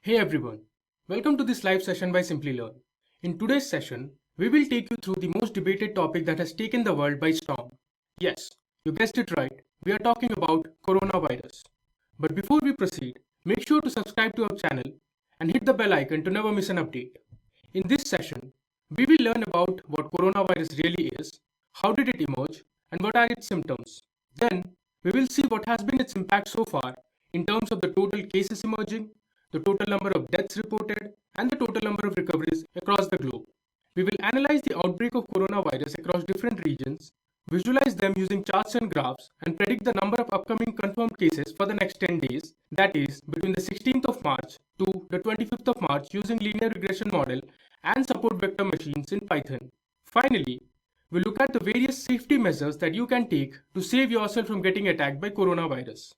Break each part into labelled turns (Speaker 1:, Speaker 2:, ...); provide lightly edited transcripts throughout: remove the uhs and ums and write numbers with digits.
Speaker 1: Hey everyone, welcome to this live session by Simplilearn. In today's session, we will take you through the most debated topic that has taken the world by storm. Yes, you guessed it right, we are talking about coronavirus. But before we proceed, make sure to subscribe to our channel and hit the bell icon to never miss an update. In this session, we will learn about what coronavirus really is, how did it emerge, and what are its symptoms. Then, we will see what has been its impact so far in terms of the total cases emerging, the total number of deaths reported, and the total number of recoveries across the globe. We will analyze the outbreak of coronavirus across different regions, visualize them using charts and graphs, and predict the number of upcoming confirmed cases for the next 10 days, that is, between the 16th of March to the 25th of March using linear regression model and support vector machines in Python. Finally, we'll look at the various safety measures that you can take to save yourself from getting attacked by coronavirus.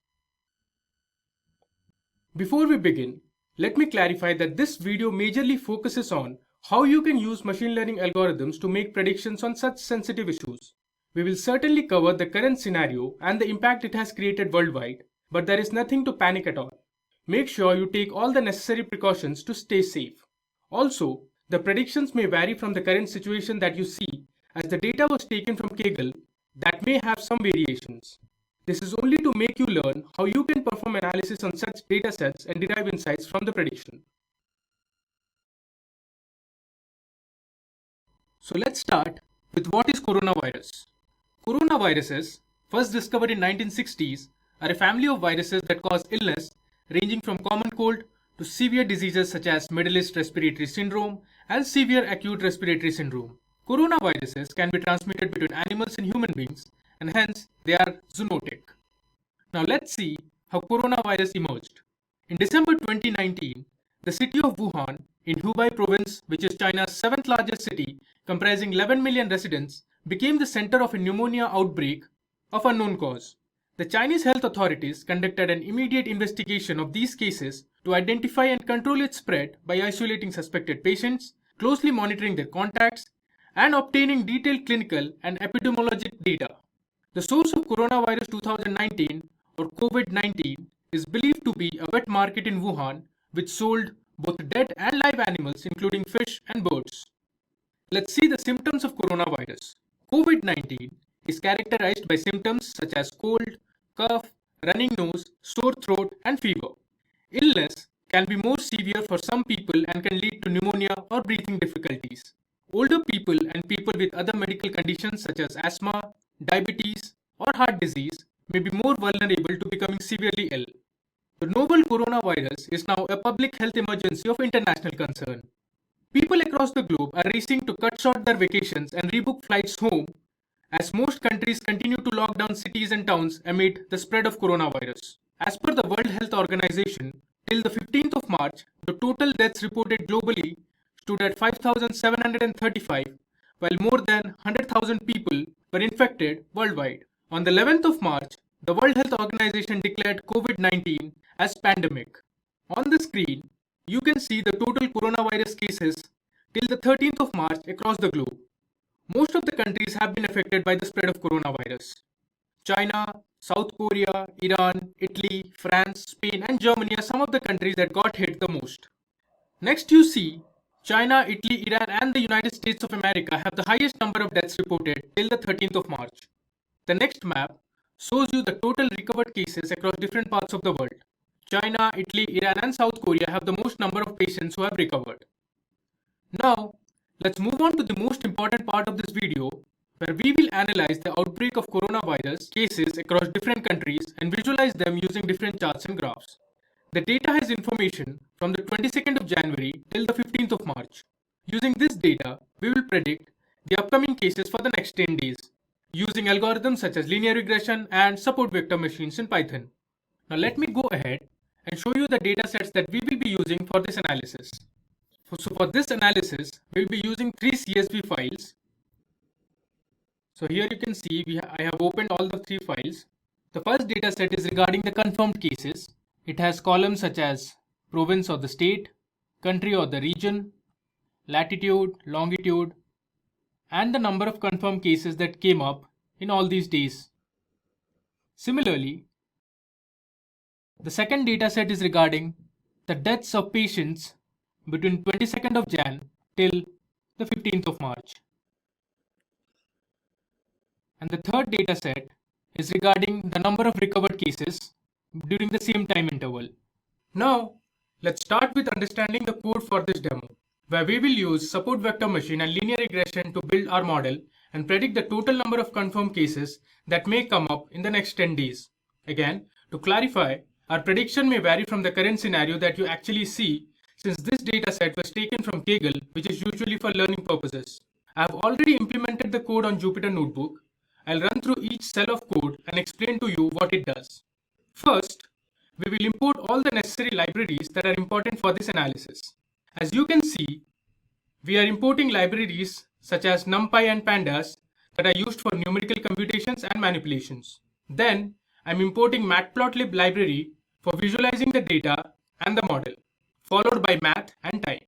Speaker 1: Before we begin, let me clarify that this video majorly focuses on how you can use machine learning algorithms to make predictions on such sensitive issues. We will certainly cover the current scenario and the impact it has created worldwide, but there is nothing to panic at all. Make sure you take all the necessary precautions to stay safe. Also, the predictions may vary from the current situation that you see, as the data was taken from Kaggle that may have some variations. This is only to make you learn how you can perform analysis on such datasets and derive insights from the prediction. So let's start with what is coronavirus. Coronaviruses, first discovered in 1960s, are a family of viruses that cause illness ranging from common cold to severe diseases such as Middle East Respiratory Syndrome and severe acute respiratory syndrome. Coronaviruses can be transmitted between animals and human beings, and hence they are zoonotic. Now let's see how coronavirus emerged. In December 2019, the city of Wuhan in Hubei province, which is China's 7th largest city, comprising 11 million residents, became the center of a pneumonia outbreak of unknown cause. The Chinese health authorities conducted an immediate investigation of these cases to identify and control its spread by isolating suspected patients, closely monitoring their contacts, and obtaining detailed clinical and epidemiologic data. The source of coronavirus 2019 or COVID-19 is believed to be a wet market in Wuhan which sold both dead and live animals including fish and birds. Let's see the symptoms of coronavirus. COVID-19 is characterized by symptoms such as cold, cough, running nose, sore throat, and fever. Illness can be more severe for some people and can lead to pneumonia or breathing difficulties. Older people and people with other medical conditions such as asthma, diabetes, or heart disease may be more vulnerable to becoming severely ill. The novel coronavirus is now a public health emergency of international concern. People across the globe are racing to cut short their vacations and rebook flights home as most countries continue to lock down cities and towns amid the spread of coronavirus. As per the World Health Organization, till the 15th of March, the total deaths reported globally stood at 5,735, while more than 100,000 people were infected worldwide. On the 11th of March, the World Health Organization declared COVID-19 as pandemic. On the screen, you can see the total coronavirus cases till the 13th of March across the globe. Most of the countries have been affected by the spread of coronavirus. China, South Korea, Iran, Italy, France, Spain, and Germany are some of the countries that got hit the most. Next, you see China, Italy, Iran, and the United States of America have the highest number of deaths reported till the 13th of March. The next map shows you the total recovered cases across different parts of the world. China, Italy, Iran, and South Korea have the most number of patients who have recovered. Now, let's move on to the most important part of this video, where we will analyze the outbreak of coronavirus cases across different countries and visualize them using different charts and graphs. The data has information from the 22nd of January till the 15th of March. Using this data, we will predict the upcoming cases for the next 10 days, using algorithms such as linear regression and support vector machines in Python. Now let me go ahead and show you the data sets that we will be using for this analysis. So for this analysis, we'll be using 3 CSV files. So here you can see I have opened all the 3 files. The first data set is regarding the confirmed cases. It has columns such as province or the state, country or the region, latitude, longitude, and the number of confirmed cases that came up in all these days. Similarly, the second data set is regarding the deaths of patients between 22nd of Jan till the 15th of March. And the third data set is regarding the number of recovered cases during the same time interval. Now, let's start with understanding the code for this demo, where we will use support vector machine and linear regression to build our model and predict the total number of confirmed cases that may come up in the next 10 days. Again, to clarify, our prediction may vary from the current scenario that you actually see, since this dataset was taken from Kaggle, which is usually for learning purposes. I have already implemented the code on Jupyter Notebook. I'll run through each cell of code and explain to you what it does. First, we will import all the necessary libraries that are important for this analysis. As you can see, we are importing libraries such as NumPy and Pandas that are used for numerical computations and manipulations. Then, I'm importing Matplotlib library for visualizing the data and the model, followed by math and time.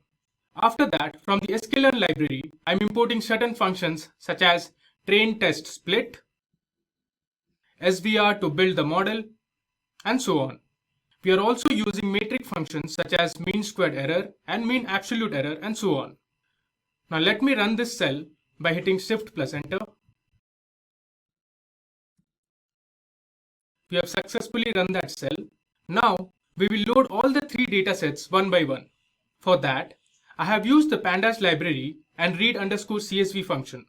Speaker 1: After that, from the sklearn library, I'm importing certain functions such as train test split, SVR to build the model, and so on. We are also using metric functions such as mean squared error and mean absolute error and so on. Now let me run this cell by hitting Shift plus Enter. We have successfully run that cell. Now we will load all the three datasets one by one. For that, I have used the pandas library and read_csv function,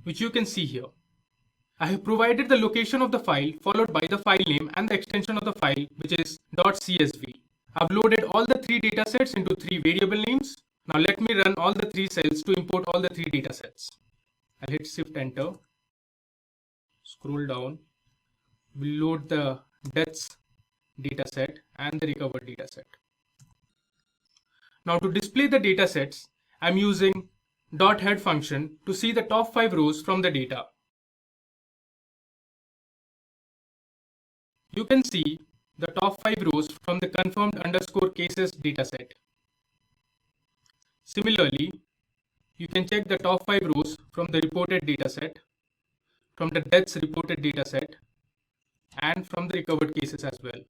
Speaker 1: which you can see here. I have provided the location of the file followed by the file name and the extension of the file, which is .csv. I've loaded all the three datasets into three variable names. Now let me run all the three cells to import all the three datasets. I'll hit Shift Enter, scroll down, we'll load the deaths dataset and the recovered dataset. Now to display the datasets, I'm using .head function to see the top 5 rows from the data. You can see the top 5 rows from the confirmed_cases dataset. Similarly, you can check the top 5 rows from the reported dataset, from the deaths reported dataset, and from the recovered cases as well.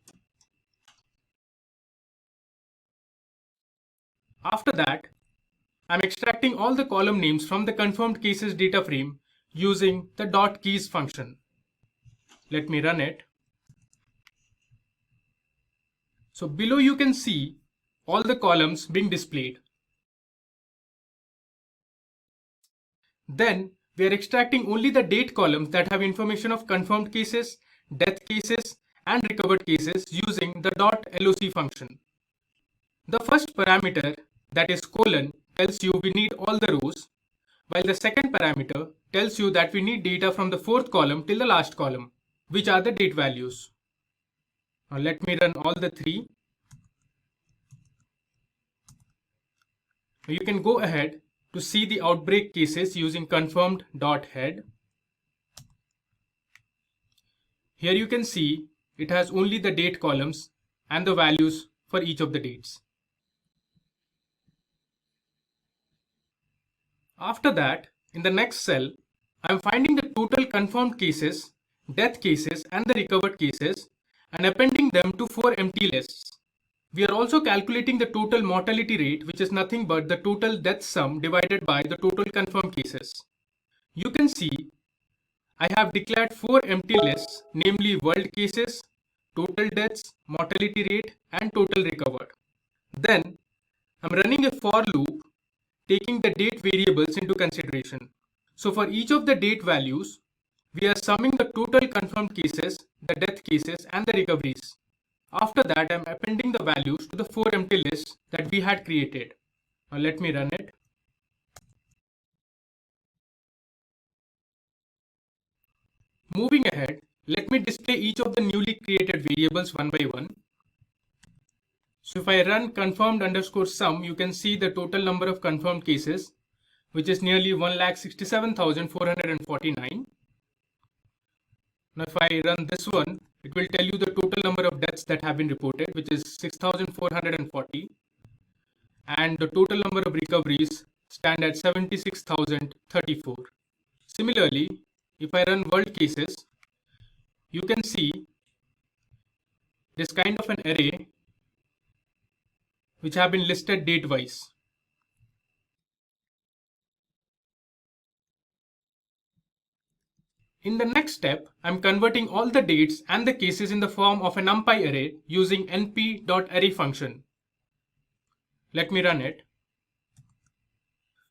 Speaker 1: After that, I'm extracting all the column names from the confirmed cases data frame using the .keys function. Let me run it. So below you can see all the columns being displayed. Then we are extracting only the date columns that have information of confirmed cases, death cases, and recovered cases using the .loc function. The first parameter, that is colon, tells you we need all the rows, while the second parameter tells you that we need data from the fourth column till the last column, which are the date values. Now let me run all the three. You can go ahead to see the outbreak cases using confirmed.head. Here you can see it has only the date columns and the values for each of the dates. After that, in the next cell, I am finding the total confirmed cases, death cases, and the recovered cases and appending them to 4 empty lists. We are also calculating the total mortality rate, which is nothing but the total death sum divided by the total confirmed cases. You can see I have declared 4 empty lists, namely world cases, total deaths, mortality rate, and total recovered. Then I'm running a for loop taking the date variables into consideration. So for each of the date values, we are summing the total confirmed cases, the death cases, and the recoveries. After that, I'm appending the values to the 4 empty lists that we had created. Now let me run it. Moving ahead, let me display each of the newly created variables one by one. So if I run confirmed_sum, you can see the total number of confirmed cases, which is nearly 1,67,449. Now if I run this one, it will tell you the total number of deaths that have been reported, which is 6,440. And the total number of recoveries stand at 76,034. Similarly, if I run world cases, you can see this kind of an array which have been listed date-wise. In the next step, I'm converting all the dates and the cases in the form of a NumPy array using np.array function. Let me run it.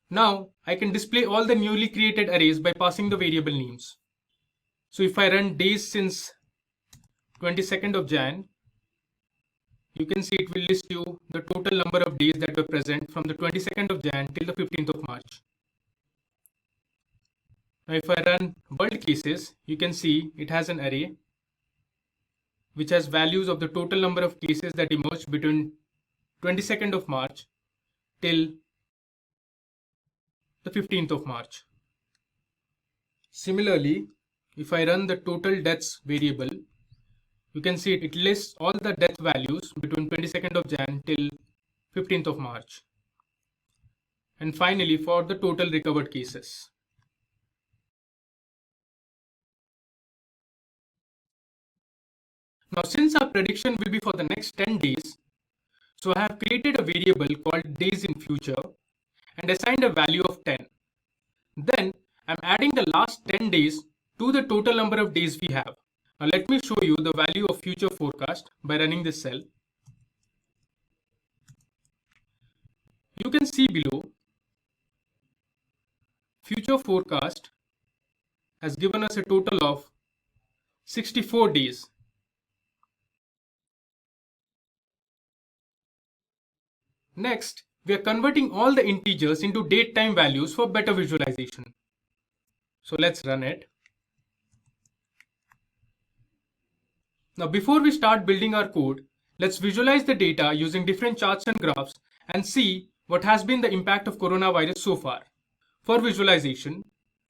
Speaker 1: Now I can display all the newly created arrays by passing the variable names. So if I run days since 22nd of Jan, you can see it will list you the total number of days that were present from the 22nd of Jan till the 15th of March. Now if I run world cases, you can see it has an array which has values of the total number of cases that emerged between 22nd of March till the 15th of March. Similarly, if I run the total deaths variable, you can see it lists all the death values between 22nd of Jan till 15th of March. And finally, for the total recovered cases. Now, since our prediction will be for the next 10 days, so I have created a variable called days in future and assigned a value of 10. Then I'm adding the last 10 days to the total number of days we have. Now let me show you the value of future forecast by running this cell. You can see below, future forecast has given us a total of 64 days. Next, we are converting all the integers into date time values for better visualization. So let's run it. Now before we start building our code, let's visualize the data using different charts and graphs and see what has been the impact of coronavirus so far. For visualization,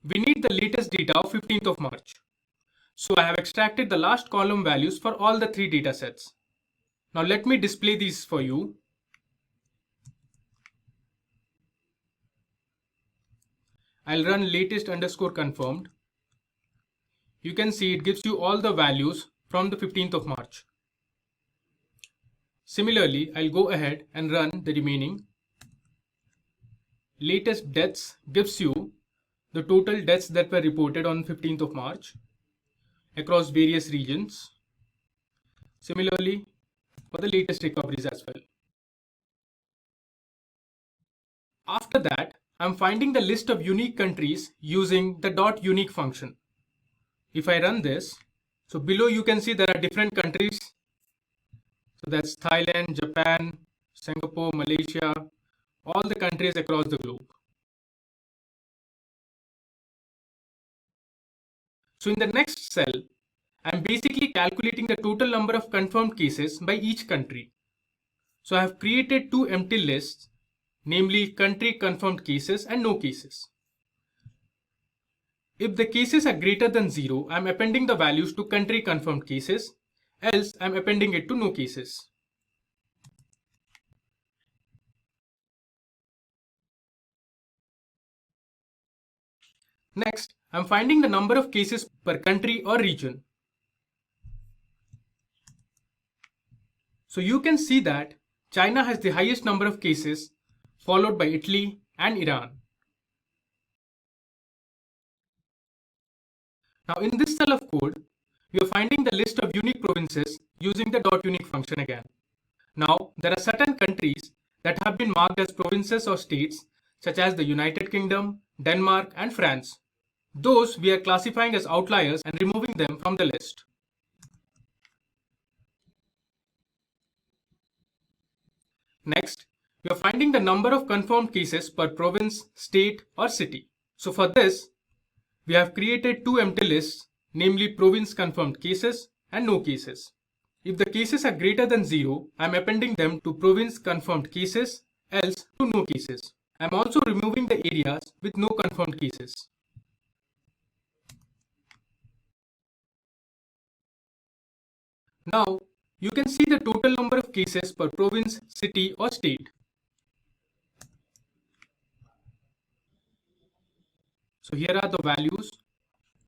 Speaker 1: we need the latest data of 15th of March. So I have extracted the last column values for all the three data sets. Now let me display these for you. I'll run latest underscore confirmed. You can see it gives you all the values from the 15th of March. Similarly, I'll go ahead and run the remaining. Latest deaths gives you the total deaths that were reported on 15th of March across various regions. Similarly, for the latest recoveries as well. After that, I'm finding the list of unique countries using the .unique function. If I run this, so below you can see there are different countries. So that's Thailand, Japan, Singapore, Malaysia, all the countries across the globe. So in the next cell, I'm basically calculating the total number of confirmed cases by each country. So I have created two empty lists, namely country confirmed cases and no cases. If the cases are greater than 0, I'm appending the values to country confirmed cases, else I'm appending it to no cases. Next, I'm finding the number of cases per country or region. So you can see that China has the highest number of cases, followed by Italy and Iran. Now in this cell of code, we are finding the list of unique provinces using the .unique function again. Now there are certain countries that have been marked as provinces or states such as the United Kingdom, Denmark and France. Those we are classifying as outliers and removing them from the list. Next, we are finding the number of confirmed cases per province, state or city. So for this, we have created two empty lists, namely province confirmed cases and no cases. If the cases are greater than 0, I am appending them to province confirmed cases, else to no cases. I am also removing the areas with no confirmed cases. Now, you can see the total number of cases per province, city or state. So here are the values.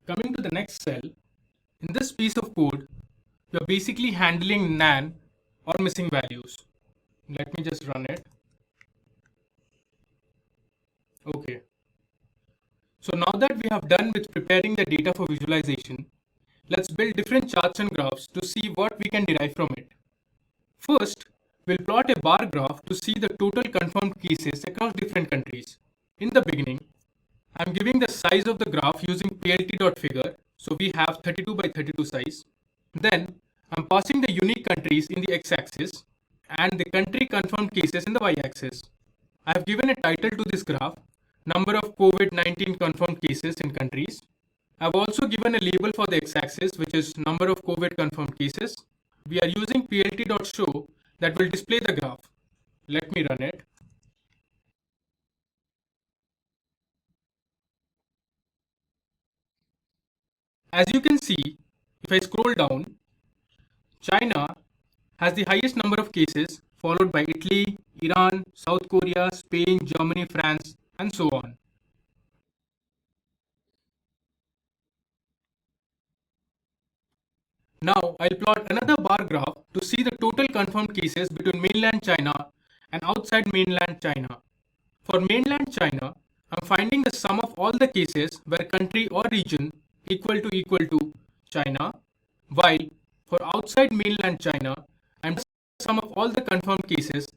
Speaker 1: Coming to the next cell, in this piece of code, you're basically handling NaN or missing values. Let me just run it. Okay. So now that we have done with preparing the data for visualization, let's build different charts and graphs to see what we can derive from it. First, we'll plot a bar graph to see the total confirmed cases across different countries. In the beginning, I'm giving the size of the graph using plt.figure, so we have 32 by 32 size. Then, I'm passing the unique countries in the x-axis and the country confirmed cases in the y-axis. I have given a title to this graph, number of COVID-19 confirmed cases in countries. I've also given a label for the x-axis, which is number of COVID confirmed cases. We are using plt.show that will display the graph. Let me run it. As you can see, if I scroll down, China has the highest number of cases, followed by Italy, Iran, South Korea, Spain, Germany, France, and so on. Now, I'll plot another bar graph to see the total confirmed cases between mainland China and outside mainland China. For mainland China, I'm finding the sum of all the cases where country or region equal to China, while for outside mainland China, I'm the sum of all the confirmed cases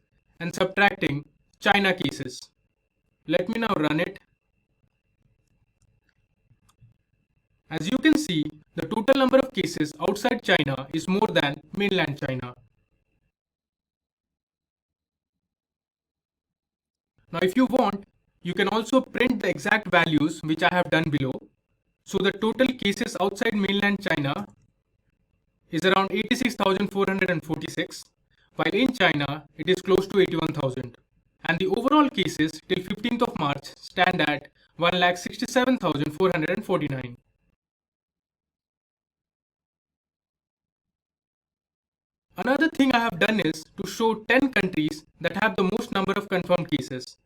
Speaker 1: and subtracting China cases. Let me now run it. As you can see, the total number of cases outside China is more than mainland China. Now, if you want, you can also print the exact values which I have done below. So the total cases outside mainland China is around 86,446, while in China it is close to 81,000. And the overall cases till 15th of March stand at 1,67,449. Another thing I have done is to show 10 countries that have the most number of confirmed cases,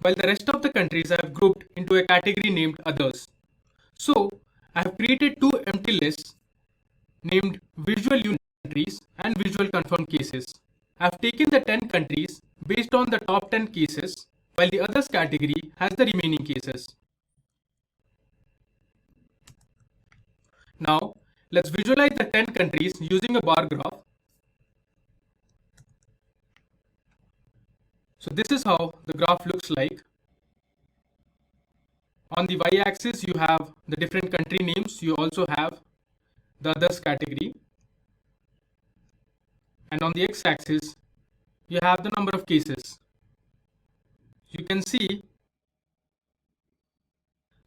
Speaker 1: while the rest of the countries I have grouped into a category named Others. So, I have created two empty lists named Visual Unique Countries and Visual Confirmed Cases. I have taken the 10 countries based on the top 10 cases, while the Others category has the remaining cases. Now, let's visualize the 10 countries using a bar graph. So this is how the graph looks like. On the y-axis, you have the different country names. You also have the Others category. And on the x-axis, you have the number of cases. You can see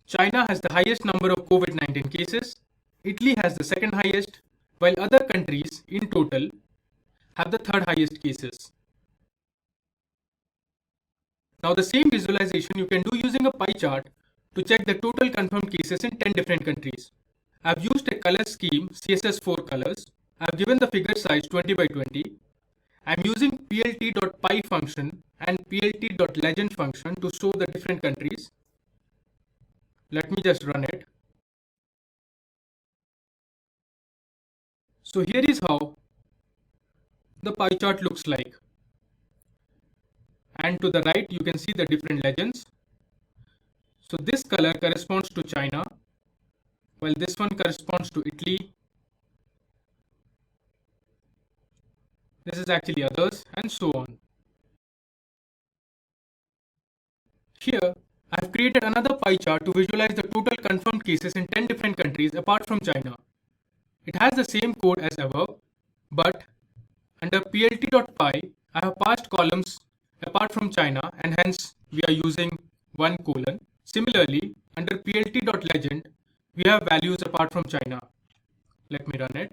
Speaker 1: China has the highest number of COVID-19 cases. Italy has the second highest, while other countries in total have the third highest cases. Now the same visualization you can do using a pie chart to check the total confirmed cases in 10 different countries. I've used a color scheme CSS4 colors. I've given the figure size 20 by 20. I'm using plt.py function and plt.legend function to show the different countries. Let me just run it. So here is how the pie chart looks like. And to the right, you can see the different legends. So this color corresponds to China, while this one corresponds to Italy. This is actually Others, and so on. Here, I have created another pie chart to visualize the total confirmed cases in 10 different countries apart from China. It has the same code as above, but under plt.py, I have passed columns apart from China, and hence we are using 1:. Similarly, under plt.legend, we have values apart from China. Let me run it.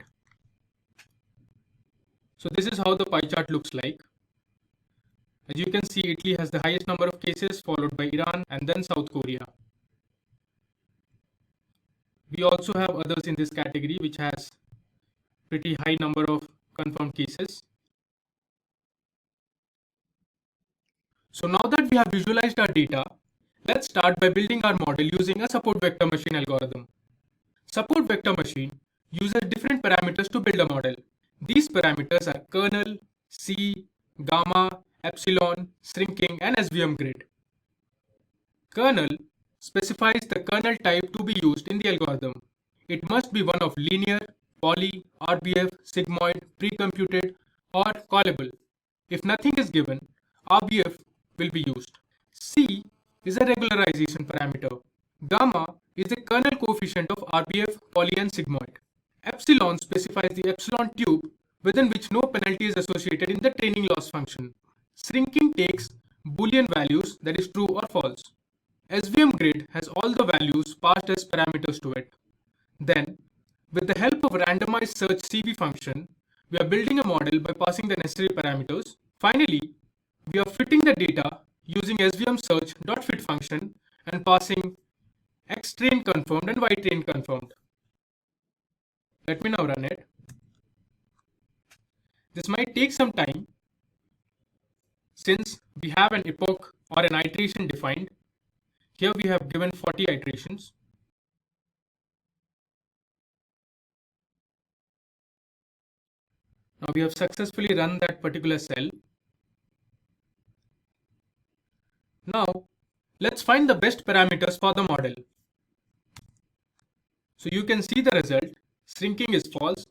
Speaker 1: So this is how the pie chart looks like. As you can see, Italy has the highest number of cases, followed by Iran and then South Korea. We also have Others in this category, which has pretty high number of confirmed cases. So now that we have visualized our data, let's start by building our model using a support vector machine algorithm. Support vector machine uses different parameters to build a model. These parameters are kernel, C, gamma, epsilon, shrinking, and SVM grid. Kernel specifies the kernel type to be used in the algorithm. It must be one of linear, poly, RBF, sigmoid, pre-computed, or callable. If nothing is given, RBF will be used. C is a regularization parameter. Gamma is the kernel coefficient of RBF, poly, and sigmoid. Epsilon specifies the epsilon tube within which no penalty is associated in the training loss function. Shrinking takes Boolean values, that is true or false. SVM grid has all the values passed as parameters to it. Then, with the help of randomized search CV function, we are building a model by passing the necessary parameters. Finally, we are fitting the data using SVM search.fit function and passing xtrain confirmed and ytrain confirmed. Let me now run it. This might take some time since we have an epoch or an iteration defined. Here we have given 40 iterations. Now we have successfully run that particular cell. Now let's find the best parameters for the model. So you can see the result. Shrinking is false.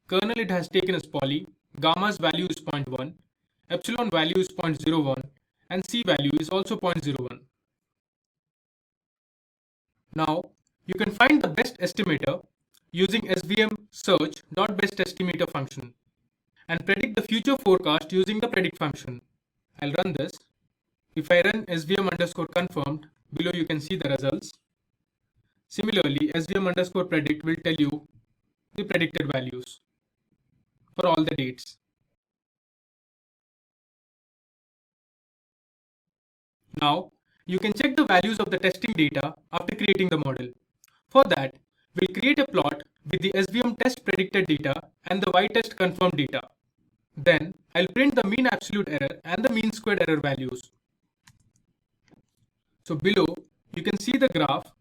Speaker 1: Kernel it has taken as poly. Gamma's value is 0.1. Epsilon value is 0.01. And C value is also 0.01. Now you can find the best estimator using SVM search.bestestimator function and predict the future forecast using the predict function. I'll run this. If I run SVM underscore confirmed, below you can see the results. Similarly, SVM underscore predict will tell you the predicted values for all the dates. Now, you can check the values of the testing data after creating the model. For that, we'll create a plot with the SVM test predicted data and the y-test confirmed data. Then, I'll print the mean absolute error and the mean squared error values. So below, you can see the graph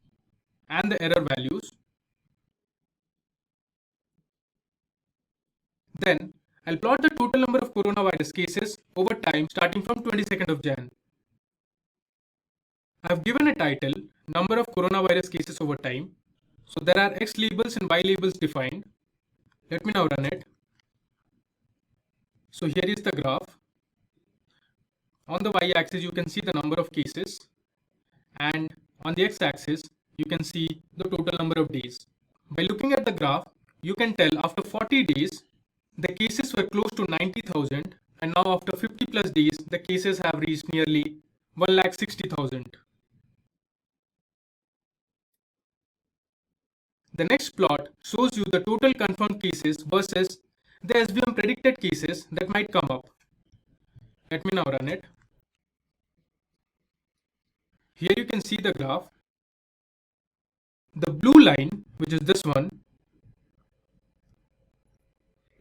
Speaker 1: and the error values. Then, I'll plot the total number of coronavirus cases over time starting from 22nd of Jan. I've given a title, number of coronavirus cases over time. So there are X labels and Y labels defined. Let me now run it. So here is the graph. On the y-axis, you can see the number of cases, and on the x-axis, you can see the total number of days. By looking at the graph, you can tell after 40 days, the cases were close to 90,000, and now after 50 plus days, the cases have reached nearly 1,60,000. The next plot shows you the total confirmed cases versus the SVM predicted cases that might come up. Let me now run it. Here you can see the graph. The blue line, which is this one,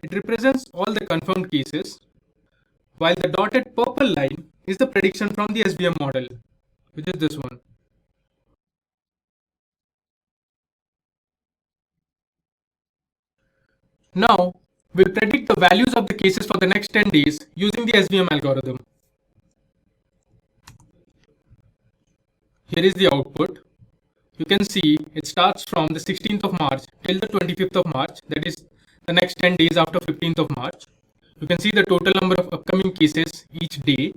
Speaker 1: it represents all the confirmed cases, while the dotted purple line is the prediction from the SVM model, which is this one. Now, we'll predict the values of the cases for the next 10 days using the SVM algorithm. Here is the output. You can see it starts from the 16th of March till the 25th of March, that is the next 10 days after 15th of March. You can see the total number of upcoming cases each day.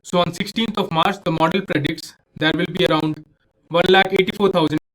Speaker 1: So on 16th of March, the model predicts there will be around 1,84,000